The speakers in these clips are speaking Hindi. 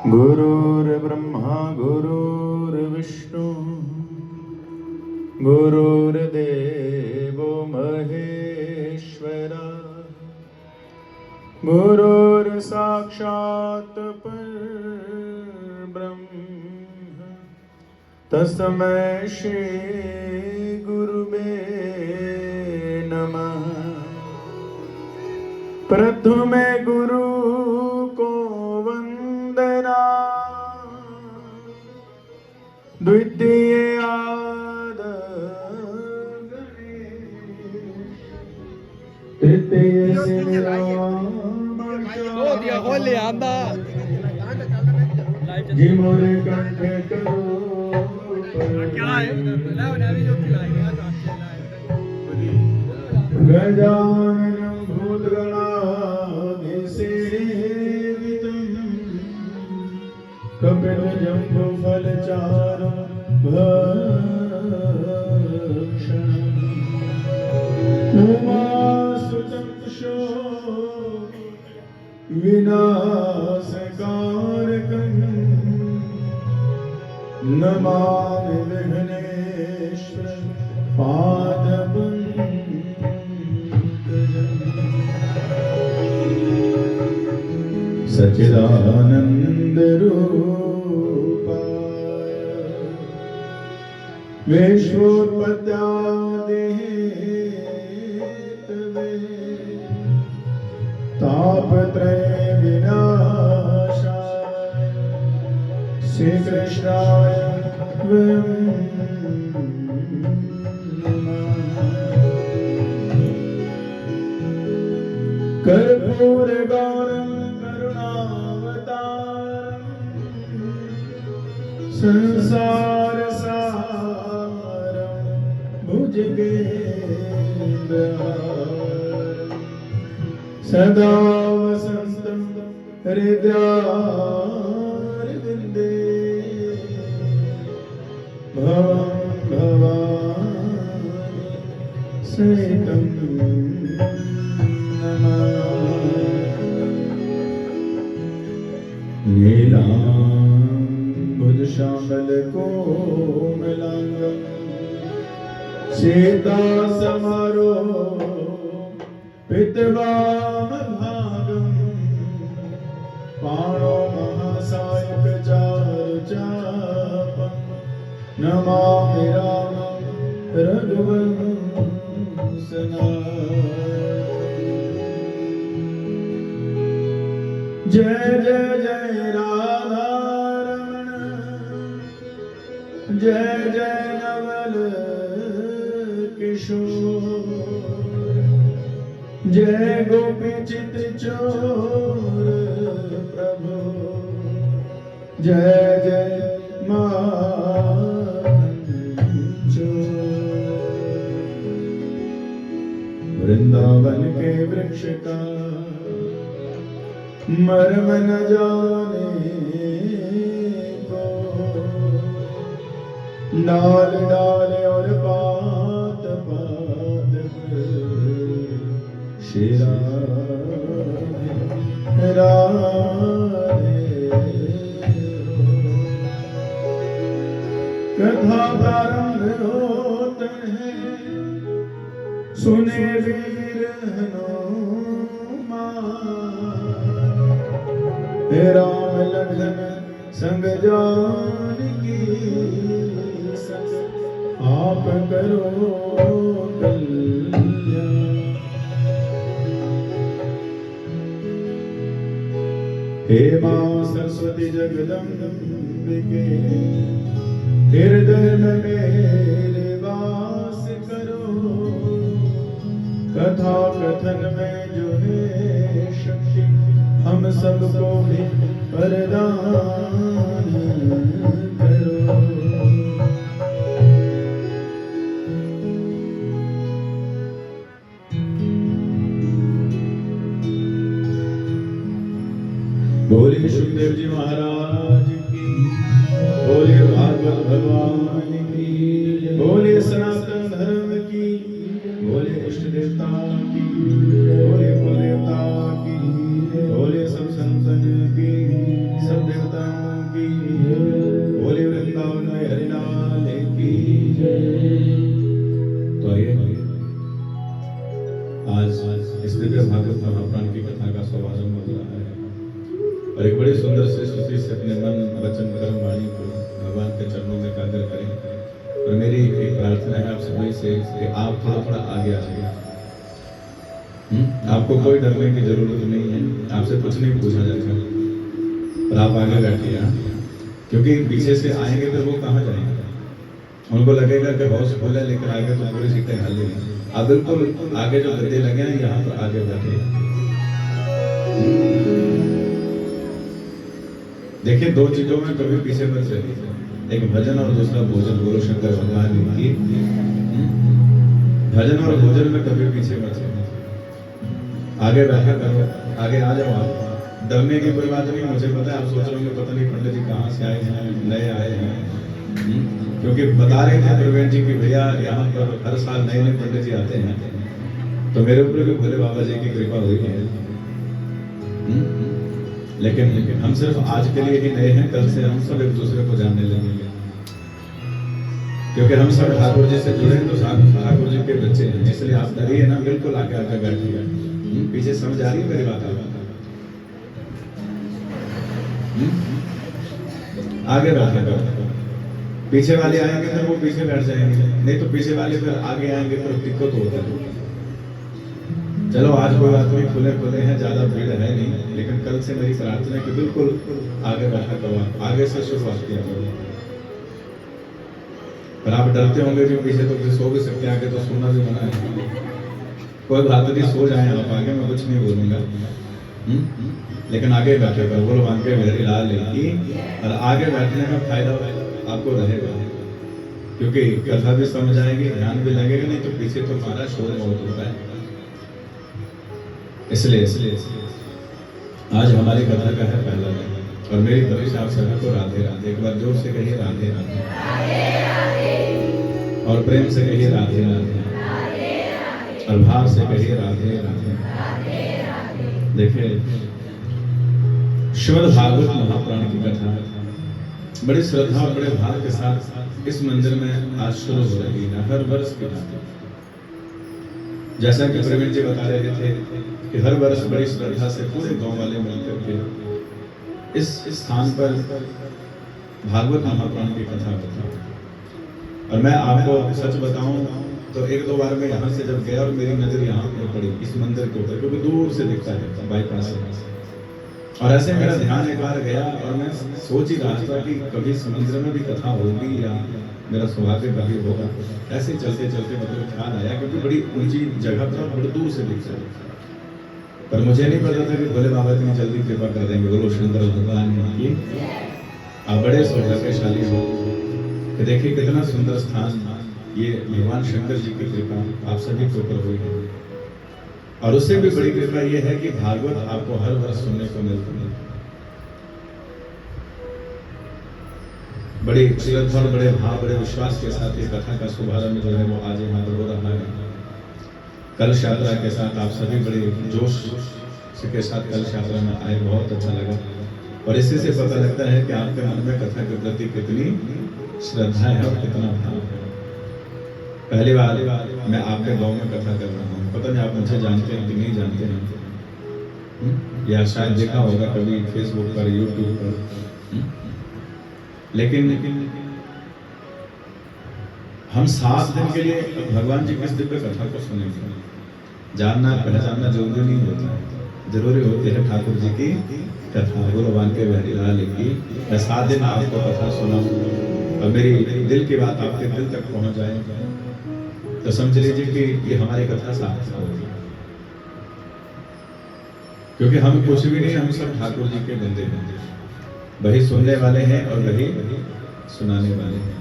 गुरुर्ब्रह्मा गुरुर्विष्णु गुरुर्देवो महेश्वरा गुरुर्साक्षात् परब्रह्म तस्मै श्री गुरुवे नमः। प्रथमे गुरु को वंदना, द्वितीय आदर गणेश, तृतीय जी मोरे कंठ करो गजाननं भूतगणाधिसेवितं कपिलजम्बुफलचारुं भक्षणम् उमासुतं विनाशकारकं नमामि विघ्नेश्वर पादपङ्कजम्। सच्चिदानन्दरूपाय विश्वोत्पत्त्यादिहेतवे तापत्रय विनाशाय श्रीकृष्णाय कर्पूरगौरं करुणावतारं संसारसारं भुजगेन्द्रहारं सदा वसन्तं हृदयारविन्दे भवं भवानि सहितं नीलाम्बुजश्यामलकोमलाङ्गं सीतासमारोपितवामभागं पाणो महासायकचारुचापं नमामि रामं रघुवंशनाथं। जय जय जय राधारमण, जय जय नवल किशोर, जय गोपी चित्र चोर प्रभु, जय जय माखन चोर। वृंदावन के वृक्ष का मर्म न जाने को, डाल डाल और पात पात पर श्री राधे राधे। कथा प्रारंभ होते हैं सुने वीर हे राम लखन संग जानकी, आप करो कल्याण। हे मां सरस्वती जगदम्बिके, हृदय में मेरे वास करो, कथा कथन में जो है शक्ति हम सबको भी वरदान करो। बोलिए सुखदेव जी महाराज की, बोलिए भागवत भगवान की, बोलिए सनातन धर्म की, बोलिए इष्ट देवता की, बोलिए कुल देवता की, बोलिए सब संतन की, सब देवता आज इस दिव्य भागवत महापुराण की कथा का शुभारंभ हो रहा है और एक बड़ी सुंदर से स्तुति से अपने मन वचन कर्म वाणी को भगवान के चरणों में एकाग्र करें। और मेरी एक प्रार्थना है आप सभी से कि आप थोड़ा थोड़ा आगे आ जाइए। आपको कोई डरने की जरूरत नहीं है, आपसे कुछ नहीं पूछा जाएगा, पर आप आगे बैठिए, क्योंकि पीछे से आएंगे तो वो कहाँ जाएंगे? उनको लगेगा कि हाउस फुल है, लेकिन आगे तो पूरी सीटें खाली हैं। आप बिल्कुल आगे जो गद्दे लगे हैं यहाँ पर आगे बैठे। देखिए, दो चीजों में कभी पीछे मत चलिए, एक भजन और दूसरा भोजन। बोलो शंकर भगवान की। भजन और भोजन में कभी पीछे मत चलिए, आगे बैठा करो, आगे आ जाओ। आप डरने की कोई बात नहीं। मुझे पता है आप सोच रहे होंगे पता नहीं पंडित जी कहाँ से आए हैं, नए आए हैं, क्योंकि बता रहे थे प्रवीण जी की भैया यहाँ पर हर साल नए नए पंडित जी आते हैं, तो मेरे ऊपर भी भोले बाबा जी की कृपा हुई है। लेकिन हम सिर्फ आज के लिए ही नए हैं, कल से हम सब एक दूसरे को जानने लगेंगे, क्योंकि हम सब ठाकुर जी से जुड़े तो ठाकुर जी के बच्चे हैं। इसलिए आप डरिए ना, बिल्कुल आगे आगे बैठिए। पीछे समझ आ रही है मेरी बात? आगे बैठे, पीछे वाले आएंगे फिर वो पीछे बैठ जाएंगे, नहीं तो पीछे वाले फिर आगे आएंगे, फिर दिक्कत होता है। चलो आज कोई बात नहीं, खुले खुले हैं, ज्यादा भीड़ है नहीं, लेकिन कल से मेरी प्रार्थना है कि बिल्कुल आगे बैठा करो, आगे से शुरुआत किया करो। पर आप डरते होंगे कि पीछे तो फिर सो भी सकते हैं, आगे तो सोना भी मना है। कोई बात नहीं, सो जाए आप आगे, मैं कुछ नहीं बोलूंगा, लेकिन आगे बैठे कर बोलो मान के मेरी लाल लेगी। और आगे बैठने का फायदा आपको रहेगा, क्योंकि कथा भी समझ आएगी, ध्यान भी लगेगा, नहीं तो पीछे तो हमारा शोर बहुत होता है। इसलिए आज हमारी कथा का है पहला दिन, और मेरी तरफ से आप सभी को राधे राधे। एक बार जोर से कहिए राधे राधे, और प्रेम से कहिए राधे राधे, और भाव से कहिए राधे राधे। देखिए, श्रीमद् भागवत महापुराण की कथा बड़ी श्रद्धा और बड़े भाव के साथ इस मंदिर में आज शुरू हो रही है, हर वर्ष की बात। जैसा कि प्रवीण जी बता रहे थे कि हर वर्ष बड़ी श्रद्धा से पूरे गांव वाले मिलकर के इस स्थान पर भागवत महापुराण की कथा होती है। और मैं आपको सच बताऊं तो एक दो बार मैं यहाँ से जब गया और मेरी नजर यहाँ पर पड़ी इस मंदिर के ऊपर, क्योंकि दूर से दिखता है बाईपास से, और ऐसे मेरा ध्यान एक बार गया और मैं सोच ही रहा था कि कभी इस मंदिर में भी कथा होगी या मेरा सौभाग्य कभी होगा। ऐसे चलते चलते मतलब ख्याल आया, क्योंकि बड़ी ऊंची जगह पर बड़ी दूर से दिखता है, पर मुझे नहीं पता था कि भोले बाबा इतनी जल्दी कृपा कर देंगे। बोलो शंकर भगवान की। आप बड़े सौभाग्यशाली हो कि देखिए कितना सुंदर स्थान, ये भगवान शंकर जी की कृपा आप सभी के ऊपर हुई है। और उससे भी बड़ी कृपा ये है कि भागवत आपको हर वर्ष सुनने को मिलता है। बड़ी श्रद्धा और बड़े भाव, बड़े विश्वास के साथ इस कथा का शुभारंभ जो है वो आज यहाँ पर हो रहा है। कलश यात्रा के साथ आप सभी बड़े जोश के साथ कलश यात्रा में आए, बहुत अच्छा लगा। और इसी से पता लगता है कि आपके मन में कथा के प्रति कितनी श्रद्धा है और कितना भाव है। पहली बार मैं आपके गांव में कथा कर रहा हूँ, पता नहीं आप मुझे जानते हैं कि नहीं जानते हैं, या शायद देखा होगा कभी फेसबुक पर, यूट्यूब पर, लेकिन हम 7 दिन के लिए भगवान जी किस दिव्य कथा को सुनेंगे। जानना पहचानना जरूरी नहीं होता है, जरूरी होती है ठाकुर जी की कथा। बोलो बांध के बिहारी लाल की। मैं 7 दिन आपको कथा सुनाऊं और मेरी दिल की बात आपके दिल तक पहुंच जाए तो समझ लीजिए कि ये हमारी कथा सार्थक होगी, क्योंकि हम कुछ भी नहीं, हम सब ठाकुर जी के बंदे हैं, वही सुनने वाले हैं और वही सुनाने वाले हैं।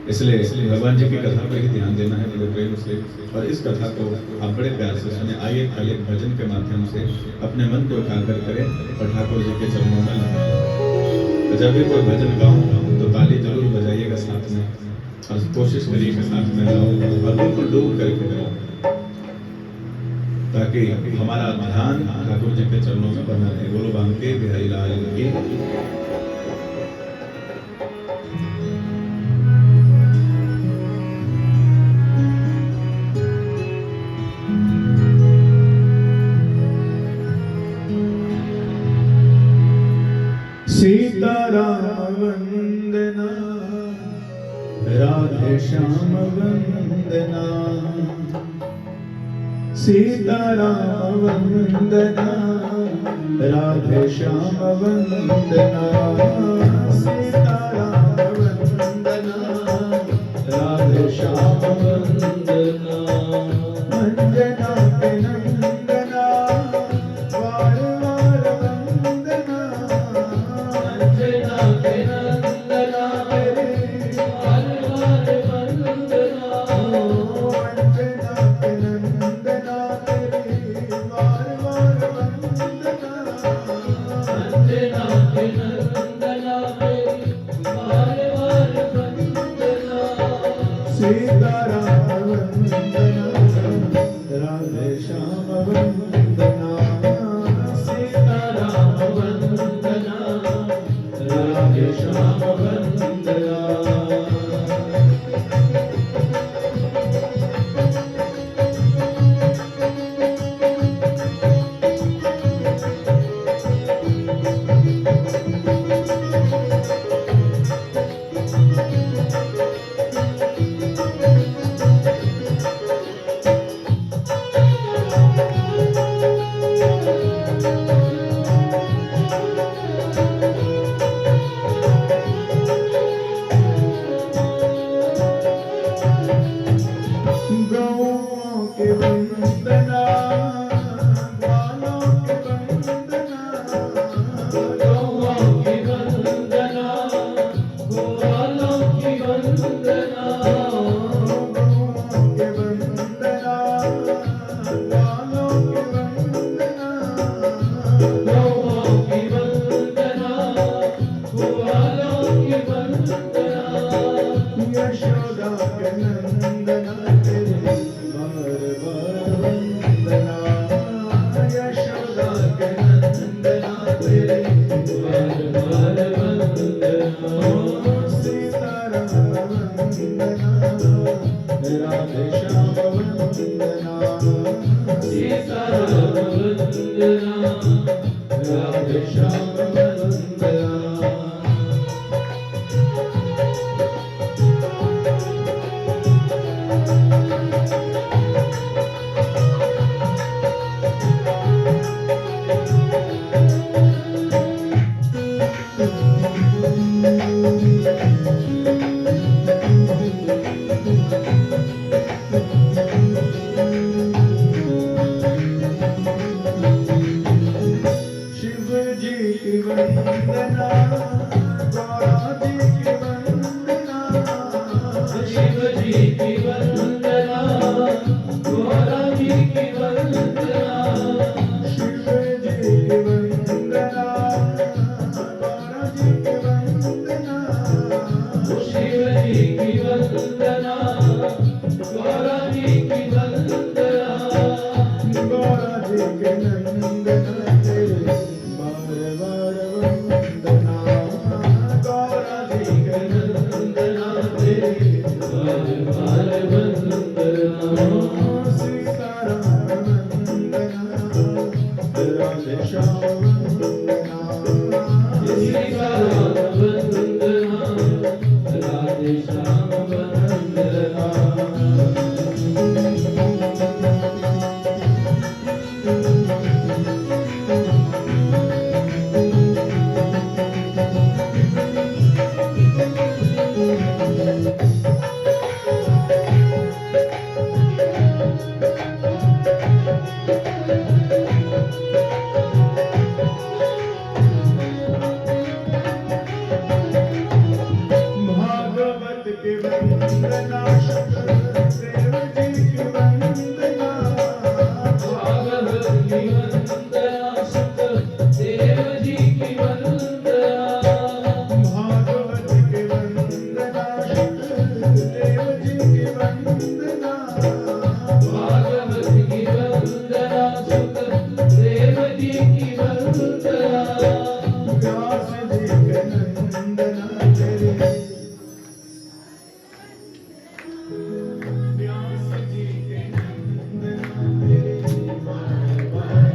इसलिए भगवान जी की कथा पर ही ध्यान देना है बड़े प्रेम से, और इस कथा को आप बड़े प्यार से सुने। आइए कल एक भजन के माध्यम से अपने मन को एकाग्र करें और ठाकुर जी के चरणों में लगाएं। तो जब भी कोई भजन गाऊं तो ताली जरूर बजाइएगा साथ में, और कोशिश करिए कि साथ में गाओ और बिल्कुल डूब करके गाओ, ताकि हमारा ध्यान ठाकुर जी के चरणों में बना रहे। बोलो बांके बिहारी लाल की। श्याम वंदना, सीताराम वंदना, राधे श्याम वंदना, सीताराम वंदना, राधे श्याम वंदना, अंजना के नंदना, वार वार वंदना, अंजना के नंदना, वार वार वंदना, अंजना के नंदना, वार वार वंदना, अंजना के नंदना, वार वार वंदना, सीताराम वंदना, राधे श्याम वंदना, सीताराम वंदना, राधे श्याम वंदना। गौओं के वंदना, ग्वालों के वंदना, गौओं की वंदना, ग्वालों की वंदना, गौओं के वंदना, ग्वालों के वंदना, गौओं की वंदना, ग्वालों की वंदना, यशोदा के नंदना, बार बार वंदना, यशोदा के नंदना, तेरे बार बार वंदना, सीताराम वंदना, राधे श्याम वंदना, सीताराम वंदना, राधे श्याम वंदना। शिव जी की वंदना, गौरा जी की वंदना, शिव जी की वंदना, गौरा जी की वंदना, शिव जी की वंदना, गौरा जी की वंदना, शिव जी की वंदना, गौरा जी की वंदना, गौरा जी के नंदना, तेरे बार बार वंदना, गौरा जी के नंदना, तेरे बार बार वंदना, सीताराम वंदना, राधे श्याम वंदना, सीताराम वंदना, राधे श्याम वंदना। भागवत के वंदना, देव जी की वंदना, भागवत की वंदना, देव जी की वंदना, भागवत के वंदना, देव जी की वंदना, भागवत की वंदना, देव जी की वंदना, व्यास जी के नंदना, तेरे व्यास जी के नंदना, तेरे बार बार,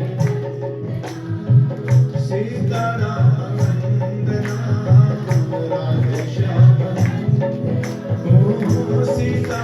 सीताराम वंदना, राधे श्याम, ओ सीता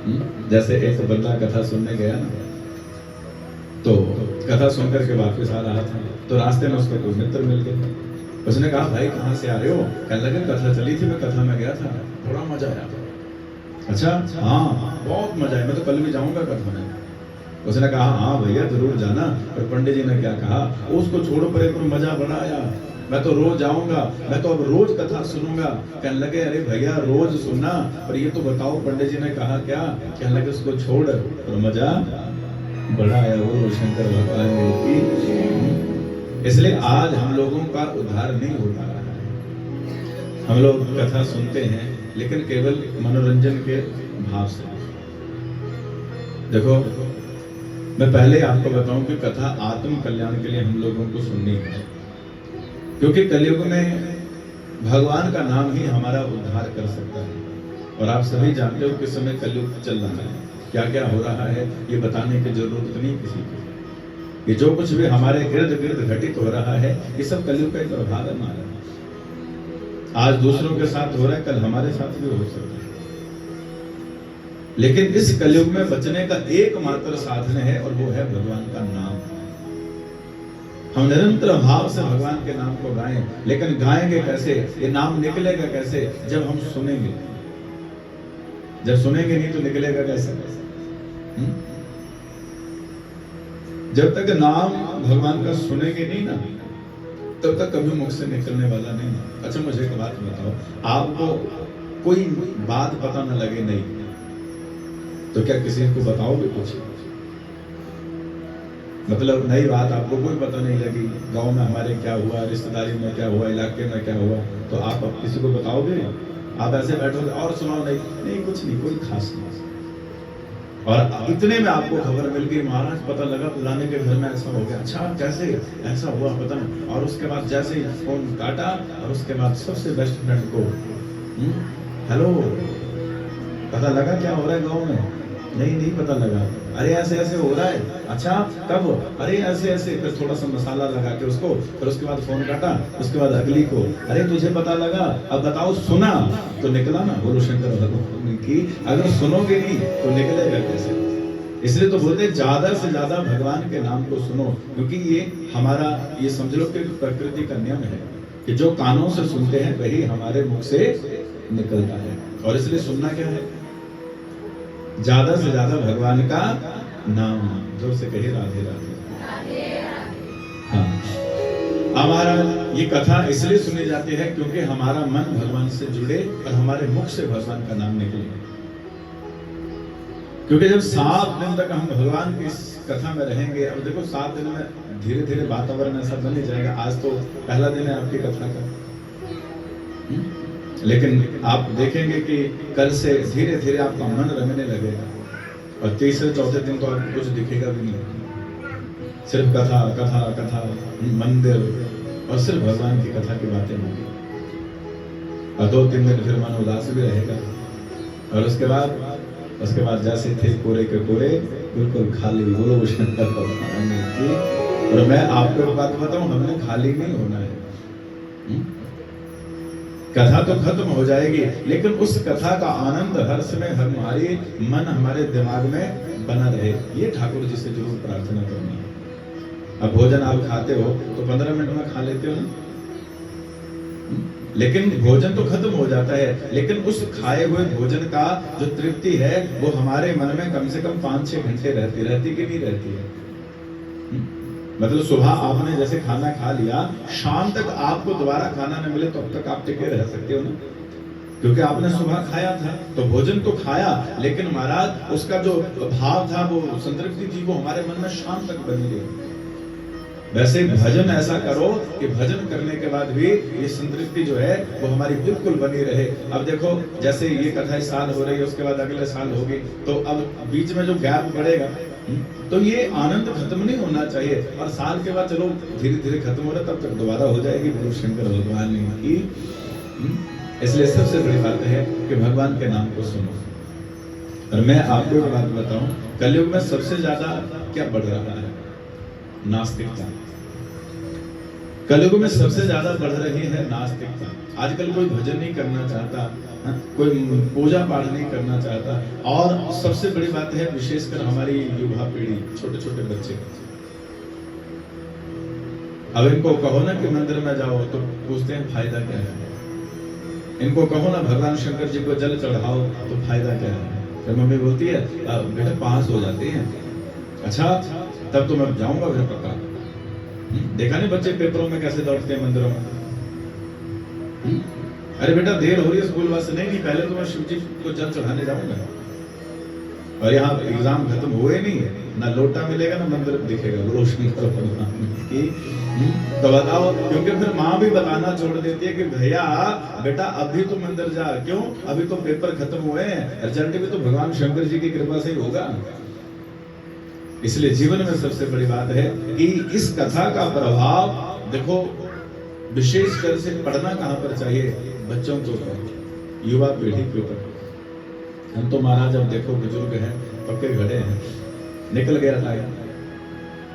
जैसे एक बंदा कथा सुनने गया ना, तो कथा सुनकर के वापस आ रहा था, तो रास्ते में उसका कोई मित्र मिल गया। उसने कहा भाई कहाँ से आ रहे हो? कहने लगे कथा चली थी, मैं कथा में गया था, बड़ा मजा आया। अच्छा हाँ बहुत मजा आया, मैं तो कल भी जाऊंगा कथा में। उसने कहा हाँ भैया जरूर जाना, पर पंडित जी ने क्या कहा, उसको छोड़ो पर एक मजा बड़ा आया, मैं तो रोज आऊंगा, मैं तो अब रोज कथा सुनूंगा। कहने लगे अरे भैया रोज सुनना, पर ये तो बताओ पंडित जी ने कहा क्या? कहने लगे उसको छोड़ और मजा बड़ा आया। वो शंकर भगवान की। इसलिए आज हम लोगों का उद्धार नहीं होता है। हम लोग कथा सुनते हैं लेकिन केवल मनोरंजन के भाव से। देखो मैं पहले आपको बताऊं कि कथा आत्म कल्याण के लिए हम लोगों को सुननी है, क्योंकि कलयुग में भगवान का नाम ही हमारा उद्धार कर सकता है। और आप सभी जानते हो किस समय कलयुग चल रहा है, क्या क्या हो रहा है, ये बताने की जरूरत नहीं किसी को। ये जो कुछ भी हमारे इर्द गिर्द घटित हो रहा है, ये सब कलयुग का एक प्रभाव है हमारा। आज दूसरों के साथ हो रहा है, कल हमारे साथ भी हो सकता है। लेकिन इस कलयुग में बचने का एकमात्र साधन है, और वो है भगवान का नाम। हम निरंतर भाव से भगवान के नाम को गाएं, लेकिन गाएंगे कैसे, ये नाम निकलेगा कैसे? जब हम सुनेंगे। जब सुनेंगे नहीं तो निकलेगा कैसे? जब तक नाम भगवान का सुनेंगे नहीं ना, तब तक कभी मुख से निकलने वाला नहीं। अच्छा मुझे एक बात बताओ, आपको कोई बात पता न लगे नहीं, तो क्या किसी को बताओगे कुछ? मतलब नई बात आपको कोई पता नहीं लगी, गांव में हमारे क्या हुआ, रिश्तेदारी में क्या हुआ, इलाके में क्या हुआ, तो आप अब किसी को बताओगे? आप ऐसे बैठोगे और सुनाओ, नहीं कुछ नहीं, कोई खास नहीं। और इतने में आपको खबर मिल गई, महाराज पता लगा फलाने के घर में ऐसा हो गया। अच्छा कैसे ऐसा हुआ पता नहीं। और उसके बाद जैसे ही फोन काटा, और उसके बाद सबसे बेस्ट फ्रेंड को हेलो, पता लगा क्या हो रहा है गांव में? नहीं पता लगा। अरे ऐसे ऐसे हो रहा है। अच्छा कब? अरे ऐसे ऐसे। फिर थोड़ा सा मसाला लगा के उसको, फिर उसके बाद फोन काटा, उसके बाद अगली को, अरे तुझे पता लगा, अब बताओ सुना तो निकला ना। बोलो शंकर भगवान की। अगर सुनोगे नहीं तो निकलेगा कैसे? इसलिए तो बोलते ज्यादा से ज्यादा भगवान के नाम को सुनो, क्योंकि ये हमारा, ये समझ लो कि प्रकृति का नियम है कि जो कानों से सुनते हैं वही हमारे मुख से निकलता है। और इसलिए सुनना क्या है? ज्यादा से ज्यादा भगवान का नाम। जोर से कहिए राधे राधे। हाँ, हमारा ये कथा इसलिए सुनी जाती है क्योंकि हमारा मन भगवान से जुड़े और हमारे मुख से भगवान का नाम निकले। क्योंकि जब 7 दिन तक हम भगवान की इस कथा में रहेंगे, अब देखो 7 दिन में धीरे धीरे वातावरण ऐसा बन ही जाएगा। आज तो पहला दिन है आपकी कथा का, लेकिन आप देखेंगे कि कल से धीरे धीरे आपका मन रंगने लगेगा, और तीसरे चौथे दिन तो आपको कुछ दिखेगा भी नहीं। सिर्फ कथा कथा कथा, मंदिर, और सिर्फ भगवान की कथा की बातें होंगी। और 2-3 दिन फिर मन उदास भी रहेगा, और उसके बाद जैसे थे कोरे के कोरे, बिल्कुल खाली। बोलो शंकर भगवान की। और मैं आपको एक बात बताऊं, हमने खाली नहीं होना है। कथा तो खत्म हो जाएगी, लेकिन उस कथा का आनंद हर समय हमारे मन, हमारे दिमाग में बना रहे। ये ठाकुर जी से जरूर प्रार्थना करनी है। अब भोजन आप खाते हो तो 15 मिनट में खा लेते हो ना, लेकिन भोजन तो खत्म हो जाता है, लेकिन उस खाए हुए भोजन का जो तृप्ति है वो हमारे मन में कम से कम 5-6 घंटे रहती कि नहीं रहती है? मतलब सुबह आपने जैसे खाना खा लिया, शाम तक आपको दोबारा खाना न मिले तो अब तक आप टिके रह सकते हो ना, क्योंकि आपने सुबह खाया था। तो भोजन तो खाया, लेकिन महाराज उसका जो भाव था, वो संतृप्ति थी, वो हमारे मन में शाम तक बनी रही। वैसे भजन ऐसा करो कि भजन करने के बाद भी ये संतृप्ति जो है वो हमारी बिल्कुल बनी रहे। अब देखो जैसे ये कथा इस साल हो रही है, उसके बाद अगले साल होगी, तो अब बीच में जो गैप पड़ेगा, तो ये आनंद खत्म नहीं होना चाहिए। और साल के बाद चलो धीरे धीरे खत्म हो रहा, तब तक दोबारा हो जाएगी। गुरु शंकर भगवान की। इसलिए सबसे बड़ी बात है कि भगवान के नाम को सुनो। और मैं आपको एक बात बताऊं, कलयुग में सबसे ज्यादा क्या बढ़ रहा है? नास्तिकता। कलयुग में सबसे ज्यादा बढ़ रही है नास्तिकता। आजकल कोई भजन नहीं करना चाहता, कोई पूजा पाठ नहीं करना चाहता। और सबसे बड़ी बात है, विशेषकर हमारी युवा पीढ़ी, छोटे छोटे बच्चे, अब इनको कहो ना कि मंदिर में जाओ तो पूछते हैं फायदा क्या है। इनको कहो ना भगवान शंकर जी को जल चढ़ाओ तो फायदा क्या है। फिर मम्मी बोलती है बेटा पास हो जाते हैं, अच्छा तब तो मैं जाऊंगा फिर पक्का। देखा नहीं बच्चे पेपरों में कैसे दौड़ते हैं मंदिरों में। अरे बेटा देर हो रही है स्कूल बस से। नहीं पहले तो मैं शिव जी को जल चढ़ाने जाऊंगा। और यहाँ एग्जाम खत्म हुए नहीं है, ना लोटा मिलेगा ना मंदिर दिखेगा, रोशनी करो की। तो बताओ, क्योंकि फिर माँ भी बताना छोड़ देती है कि भैया बेटा अभी तो मंदिर जा, क्यों अभी तो पेपर खत्म हुए हैं, रिजल्ट भी तो भगवान शंकर जी की कृपा से ही होगा। इसलिए जीवन में सबसे बड़ी बात है कि इस कथा का प्रभाव देखो, विशेषकर से पढ़ना कहां पर चाहिए, बच्चों के ऊपर, युवा पीढ़ी के ऊपर। हम तो महाराज अब देखो बुजुर्ग हैं, पक्के घड़े हैं, निकल गया टाइम,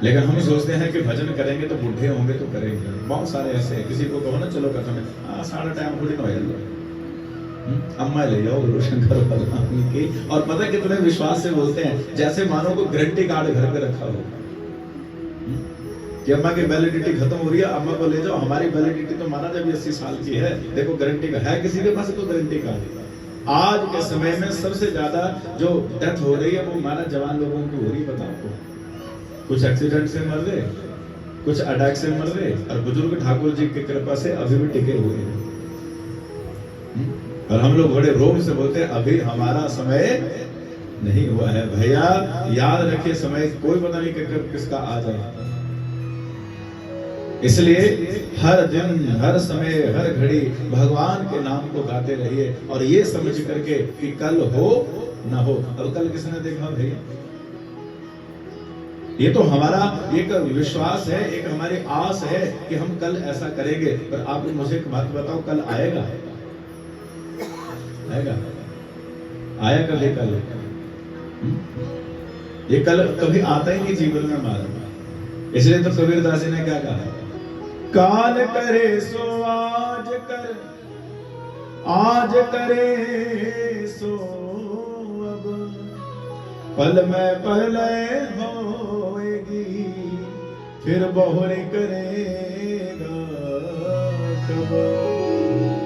लेकिन हम सोचते हैं कि भजन करेंगे तो बुढ़े होंगे तो करेंगे। बहुत सारे ऐसे हैं, किसी को कहो ना चलो कथा में, सारा टाइम थोड़ी ना अम्मा ले जाओ शंकर भगवान की। और पता कितने विश्वास से बोलते हैं, जैसे मानो को गारंटी कार्ड घर पे रखा हो कि अम्मा की वैलिडिटी खत्म हो रही है, अम्मा को ले जाओ, हमारी वैलिडिटी तो माना जब 80 साल की है, देखो गारंटी का है, किसी के पास तो गारंटी कार्ड। आज के समय में सबसे ज्यादा जो डेथ हो रही है वो हमारा जवान लोगों की हो रही है। बताओ, कुछ एक्सीडेंट से मर गए, कुछ अटैक से मर गए, और बुजुर्ग ठाकुर जी की कृपा से अभी भी टिके हुए हैं। और हम लोग बड़े रोब से बोलते हैं अभी हमारा समय नहीं हुआ है। भैया याद रखिए, समय कोई पता नहीं कब किसका आ जाए। इसलिए हर दिन, हर समय, हर घड़ी भगवान के नाम को गाते रहिए, और ये समझ करके कि कल हो ना हो। अब कल किसने देखा भैया? ये तो हमारा एक विश्वास है, एक हमारी आस है कि हम कल ऐसा करेंगे। पर आप मुझे एक बात बताओ, कल आएगा? आएगा? आया कभी कल? ये कल कभी आता ही नहीं जीवन में हमारा। इसलिए तो कबीरदास जी ने क्या कहा, काल करे सो आज कर, आज करे सो अब, पल में प्रलय होएगी, फिर बहुरी करेगा कब।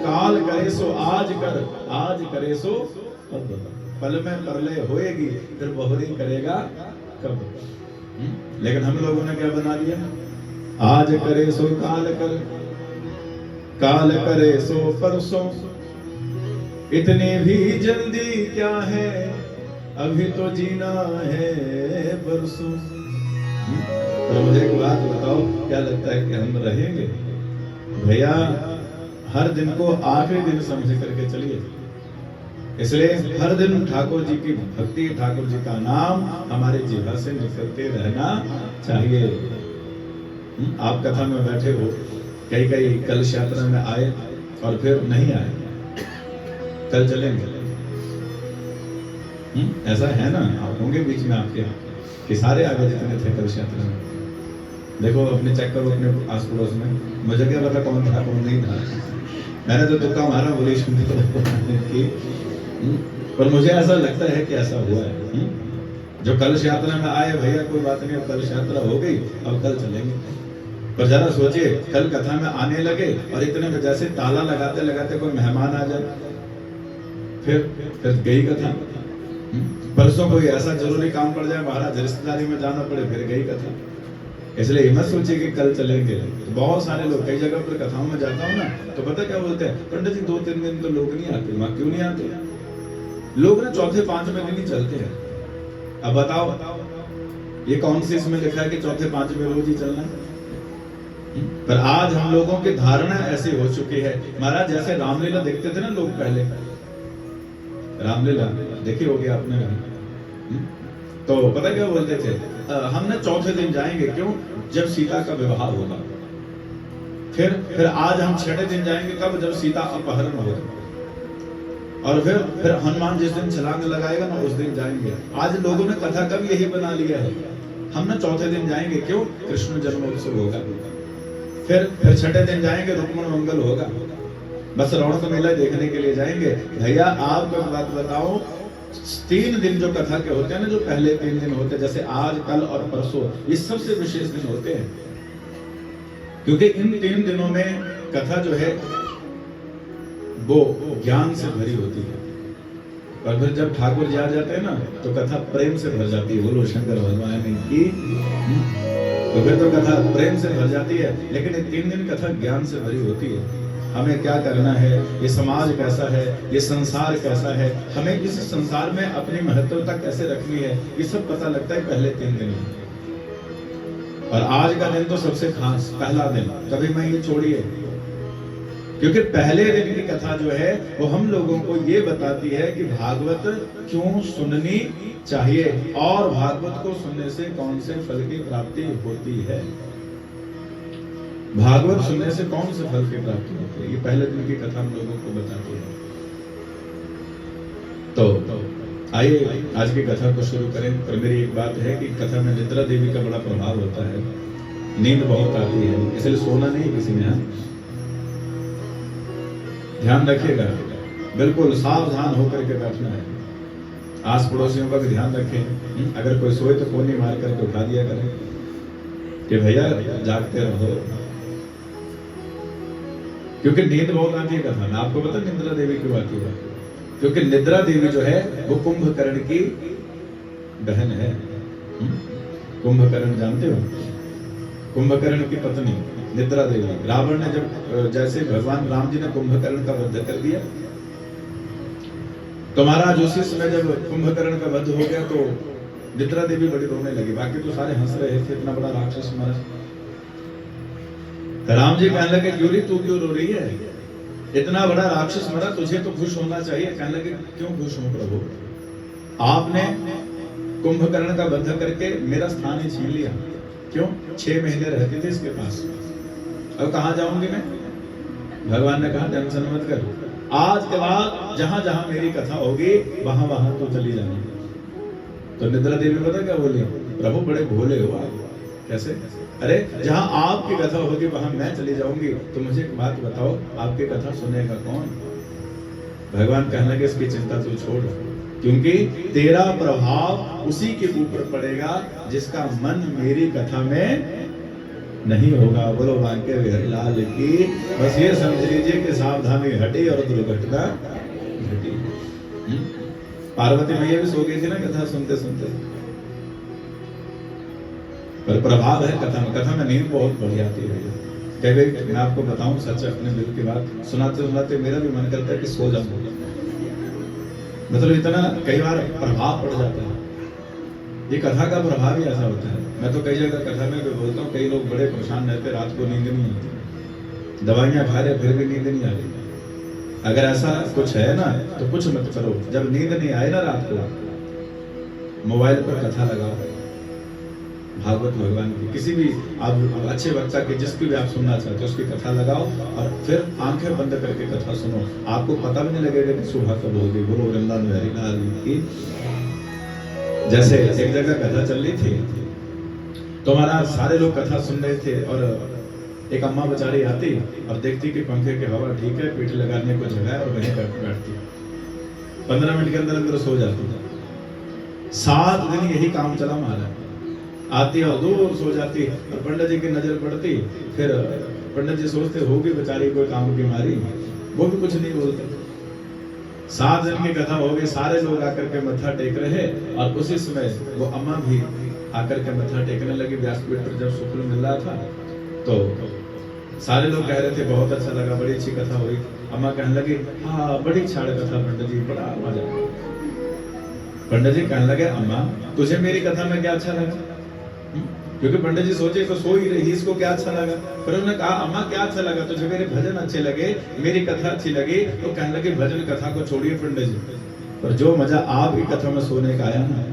काल करे सो आज कर, आज करे सो अब, पल में प्रलय होएगी, फिर बहुरी करेगा कब। लेकिन हम लोगों ने क्या बना लिया, आज करे सो काल कर, काल करे सो परसों, इतनी भी जल्दी क्या है, अभी तो जीना है बरसों। तो मुझे एक बात बताओ, क्या लगता है कि हम रहेंगे? भैया हर दिन को आखिरी दिन समझ करके चलिए। इसलिए हर दिन ठाकुर जी की भक्ति, ठाकुर जी का नाम हमारे जीवन से निकलते रहना चाहिए। आप कथा में बैठे हो, कई कलश यात्रा में आए और फिर नहीं आए, कल चलेंगे। ऐसा है ना? आप होंगे बीच में आपके कि सारे आगे जितने थे कलश यात्रा में। देखो अपने चेक करो अपने आस पड़ोस में, मुझे क्या पता कौन था कौन नहीं था। मैंने तो तुक्का मारा, बोली की, पर मुझे ऐसा लगता है कि ऐसा हुआ है। जो कलश यात्रा में आए भैया कोई बात नहीं, अब कलश यात्रा हो गई, अब कल चलेंगे। पर जरा सोचिए, कल कथा में आने लगे और इतने में जैसे ताला लगाते लगाते कोई मेहमान आ जाए, फिर गई कथा। परसों कोई ऐसा जरूरी काम पड़ जाए, महाराज रिश्तेदारी में जाना पड़े, फिर गई कथा। इसलिए मत सोचिए कि कल चलेंगे। तो बहुत सारे लोग, कई जगह पर कथाओं में जाता हूँ ना, तो पता क्या बोलते हैं, पंडित जी 2-3 दिन तो लोग नहीं आते। वहां क्यों नहीं आते? लोग ना चौथे 5वें दिन ही चलते हैं। अब बताओ ये कौन सी इसमें लिखा है कि चौथे 5वें रोज ही चलना है? पर आज हम लोगों की धारणा ऐसी हो चुकी है। महाराज जैसे रामलीला देखते थे ना लोग पहले, रामलीला देखी होगी आपने, तो पता क्या बोलते थे, हम ना चौथे दिन जाएंगे, क्यों? जब सीता का विवाह होगा। फिर आज हम 6ठे दिन जाएंगे, कब? जब सीता अपहरण होगा। और फिर हनुमान जिस दिन छलांग लगाएगा ना, उस दिन जाएंगे। आज लोगों ने कथा कब यही बना लिया है, हम ना चौथे दिन जाएंगे, क्यों? कृष्ण जन्मोत्सव होगा। फिर 6ठे दिन जाएंगे, रुक्मण मंगल होगा। बस रौनक मेला देखने के लिए जाएंगे। भैया आपको बात बताऊं, 3 दिन जो कथा के होते हैं ना, जो पहले 3 दिन होते हैं, जैसे आज, कल और परसों, ये सबसे विशेष दिन होते हैं, क्योंकि इन 3 दिनों में कथा जो है वो ज्ञान से भरी होती है। और फिर जब ठाकुर जी आ जाते हैं ना, तो कथा प्रेम से भर जाती है। बोलो शंकर भगवान की। तो फिर तो कथा प्रेम से भर जाती है, लेकिन ये 3 दिन कथा ज्ञान से भरी होती है। हमें क्या करना है, ये समाज कैसा है, ये संसार कैसा है, हमें इस संसार में अपनी महत्वता कैसे रखनी है, ये सब पता लगता है पहले 3 दिन में। और आज का दिन तो सबसे खास, पहला दिन कभी मैं ये छोड़िए, क्योंकि पहले दिन की कथा जो है वो हम लोगों को ये बताती है कि भागवत क्यों सुननी चाहिए और भागवत को सुनने से कौन से फल की प्राप्ति होती है। भागवत सुनने से कौन से फल की प्राप्ति होती है, ये पहले दिन की कथा हम लोगों को बताती है। तो आइए आज की कथा को शुरू करें। पर मेरी एक बात है कि कथा में निद्रा देवी का बड़ा प्रभाव होता है, नींद बहुत आती है, इसलिए सोना नहीं किसी ने। ध्यान रखिएगा, बिल्कुल सावधान होकर के बैठना है। आस पड़ोसियों का भी ध्यान रखें, अगर कोई सोए तो फोन ही मार करके उठा दिया करें कि भैया जागते रहो, क्योंकि नींद बहुत आती है कथा में। आपको पता निद्रा देवी क्यों आती है? क्योंकि निद्रा देवी जो है वो कुंभकर्ण की बहन है। कुंभकर्ण जानते हो? कुंभकर्ण की पत्नी निद्रा देवी। रावण ने जब, जैसे भगवान राम जी ने कुंभकर्ण का वध कर दिया, तो महाराज उसी समय जब कुंभकर्ण का वध हो गया तो निद्रा देवी बड़ी रोने लगी। बाकी तो सारे हंस रहे थे, इतना बड़ा राक्षस मरा। राम जी कहने लगे, क्यों री तू क्यों रो रही है? इतना बड़ा राक्षस मरा, तुझे तो खुश होना चाहिए। कहने लगे, क्यों खुश हूं प्रभु? आपने कुंभकर्ण का वध करके मेरा स्थान ही छीन लिया। क्यों? 6 महीने रहते थे इसके पास, अब कहां जाऊंगी मैं? भगवान ने कहा, टेंशन मत कर, आज के बाद जहां जहां मेरी कथा होगी वहां वहां तो चली जानी। तो निद्रा देवी पता क्या बोली? प्रभु बड़े भोले हो आप। कैसे? अरे जहां आपकी कथा होगी वहां मैं चली जाऊंगी, तो मुझे एक बात बताओ, आपकी कथा सुनेगा कौन? भगवान कहने लगे, इसकी चिंता तू छोड़, क्योंकि तेरा प्रभाव उसी के ऊपर पड़ेगा जिसका मन मेरी कथा में नहीं होगा। बोलो बांके बिहारी लाल की। बस ये समझ लीजिए कि सावधानी हटी और दुर्घटना घटी। पार्वती मैया भी सो गई थी ना कथा सुनते सुनते, पर प्रभाव है कथा में। कथा में नींद बहुत बढ़िया आती है। कई बार मैं आपको बताऊं सच, अपने दिल की बात सुनाते सुनाते मेरा भी मन करता है कि सो जाऊं, मतलब इतना कई बार प्रभाव पड़ जाता है। ये कथा का प्रभाव ही ऐसा होता है। मैं तो कई जगह कथा में भी बोलता हूँ, कई लोग बड़े परेशान रहते, रात को नींद नहीं आती, दवाइयां खा रहे फिर भी नींद नहीं आ रही। अगर ऐसा कुछ है ना तो कुछ मत करो, जब नींद नहीं आए ना रात को, मोबाइल पर कथा लगाओ भागवत भगवान की, किसी भी आप अच्छे वक्ता की, जिसकी भी आप सुनना चाहते हो उसकी कथा लगाओ और फिर आंखें बंद करके कथा सुनो। आपको पता भी नहीं लगेगा कि सुबह कब होगी। बोलो वृंदावन बिहारी लाल की। जैसे एक जगह कथा चल रही थी, तो महाराज सारे लोग कथा सुन रहे थे और एक अम्मा बेचारी आती और देखती कि पंखे की हवा ठीक है, पीठ लगाने को जगह है, और वहीं बैठती। 15 मिनट के अंदर अंदर सो जाती। 7 दिन यही काम चला महाराज। आती और दूर सो जाती और पंडित जी की नजर पड़ती, फिर पंडित जी सोचते होगी बेचारी कोई काम की मारी, वो भी कुछ नहीं बोलते। 7 दिन की कथा हो गई, सारे लोग आकर के मत्था टेक रहे और उसी समय वो अम्मा भी आकर के मत्था टेकने लगी। व्यासपीठ पर जब शुक्ल मिल रहा था तो सारे लोग कह रहे थे बहुत अच्छा लगा, बड़ी अच्छी कथा हुई। अम्मा कहने लगी, हाँ बड़ी छाड़ कथा पंडित जी, बड़ा मजा। पंडित जी कहने लगे, अम्मा तुझे मेरी कथा में क्या अच्छा लगा? क्योंकि पंडित जी सोचे तो सो ही रही, इसको क्या अच्छा लगा? फिर उन्होंने कहा, अम्मा क्या अच्छा लगा तुझे? मेरे भजन अच्छे लगे, मेरी कथा अच्छी लगी। तो कहने लगे, भजन कथा को छोड़िए पंडित जी, पर जो मजा आपकी कथा में सोने का आया ना,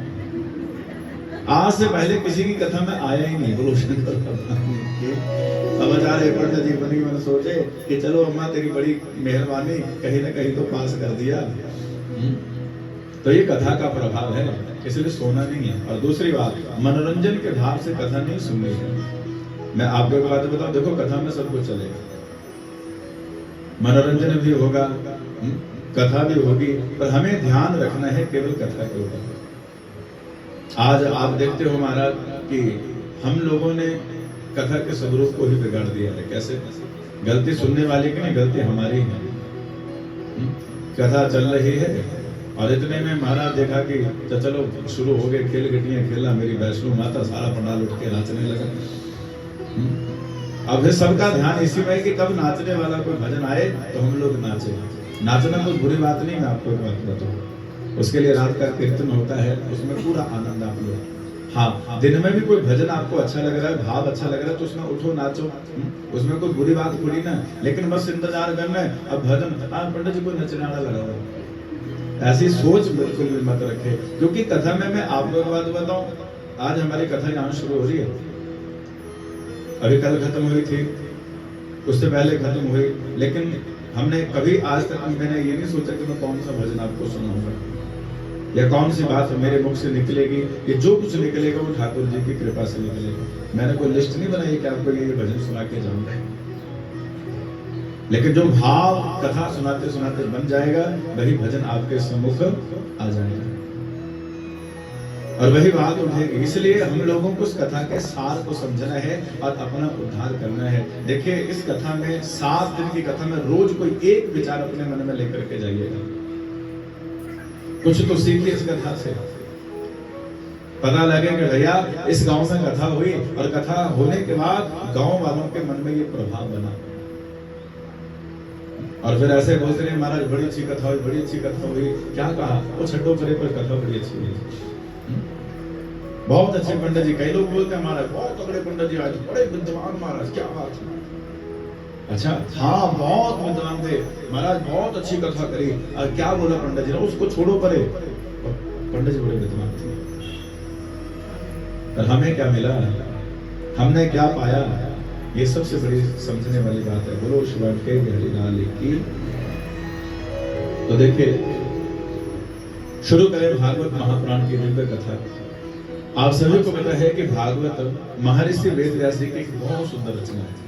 आज से पहले किसी की कथा में आया ही नहीं। बोलो शंकर भगवान की। अब बेचारे पंडित जी बनी मैंने सोचे कि चलो अम्मा तेरी बड़ी मेहरबानी, कहीं ना कहीं तो पास कर दिया। तो ये कथा का प्रभाव है, इसलिए सोना नहीं है। और दूसरी बात, मनोरंजन के भाव से कथा नहीं सुननी है। मैं आपको एक बात बताऊं, देखो कथा में सब कुछ चलेगा, मनोरंजन भी होगा, कथा भी होगी, पर हमें ध्यान रखना है केवल कथा के ऊपर। आज आप देखते हो महाराज कि हम लोगों ने कथा के स्वरूप को ही बिगाड़ दिया है। कैसे? गलती सुनने वाले की नहीं, गलती हमारी है। कथा चल रही है और इतने में महाराज देखा कि तो चलो शुरू हो गए, खेल गटियां खेला, मेरी वैष्णो माता, सारा पंडाल उठ के नाचने लगा। अब सबका ध्यान इसी में है कि कब नाचने वाला कोई भजन आए तो हम लोग नाचे। नाचना कोई बुरी बात नहीं, मैं आपको एक बात बताऊं, उसके लिए रात का कीर्तन होता है, उसमें पूरा आनंद आप लोग। हाँ, दिन में भी कोई भजन आपको अच्छा लग रहा है, भाव अच्छा लग रहा है, तो उसमें उठो नाचो, उसमें कोई बुरी बात थोड़ी ना। लेकिन बस इंतजार करना है, अब भजन पंडित जी को नचनाड़ा लगा हुआ, ऐसी सोच बिल्कुल भी मत रखे। क्योंकि कथा में मैं आपको एक बात बताऊं, आज हमारी कथा यहाँ शुरू हो रही है, अभी कल खत्म हुई थी, उससे पहले खत्म हुई, लेकिन हमने कभी आज तक मैंने ये नहीं सोचा कि मैं कौन सा भजन आपको सुनाऊंगा या कौन सी बात मेरे मुख से निकलेगी। ये जो कुछ निकलेगा वो ठाकुर जी की कृपा से निकलेगा। मैंने कोई लिस्ट नहीं बनाई कि आपको ये भजन सुना के जाऊंगा, लेकिन जो भाव कथा सुनाते सुनाते बन जाएगा वही भजन आपके सम्मुख आ जाएगा और वही बात उठेगी। इसलिए हम लोगों को उस कथा के सार को समझना है और अपना उद्धार करना है। देखिए, इस कथा में 7 दिन की कथा में रोज कोई एक विचार अपने मन में लेकर के जाइएगा, कुछ तो सीखिए इस कथा से। पता लगे कि भैया इस गांव में कथा हुई और कथा होने के बाद गांव वालों के मन में ये प्रभाव बना, और फिर ऐसे बोलते रहे महाराज बड़ी अच्छी कथा हुई, बड़ी अच्छी कथा हुई। क्या कहा? वो छठो परे पर कथा बड़ी अच्छी हुई, बहुत अच्छे पंडित जी। कई लोग बोलते हैं महाराज बहुत तगड़े पंडित जी, आज बड़े विद्वान महाराज, क्या बात है। अच्छा, हाँ बहुत विद्वान थे महाराज, बहुत अच्छी कथा करी। और क्या बोला पंडित जी ने? उसको छोड़ो परे, पंडित जी बड़े विद्वान थे। और हमें क्या मिला, हमने क्या पाया, ये सबसे बड़ी समझने वाली बात है। बोलो शिवान के हरिलाल की। तो देखिए, शुरू करें भागवत महापुराण की दिव्य कथा। आप सभी को पता है कि भागवत महर्षि वेदव्यास जी की एक बहुत सुंदर रचना है।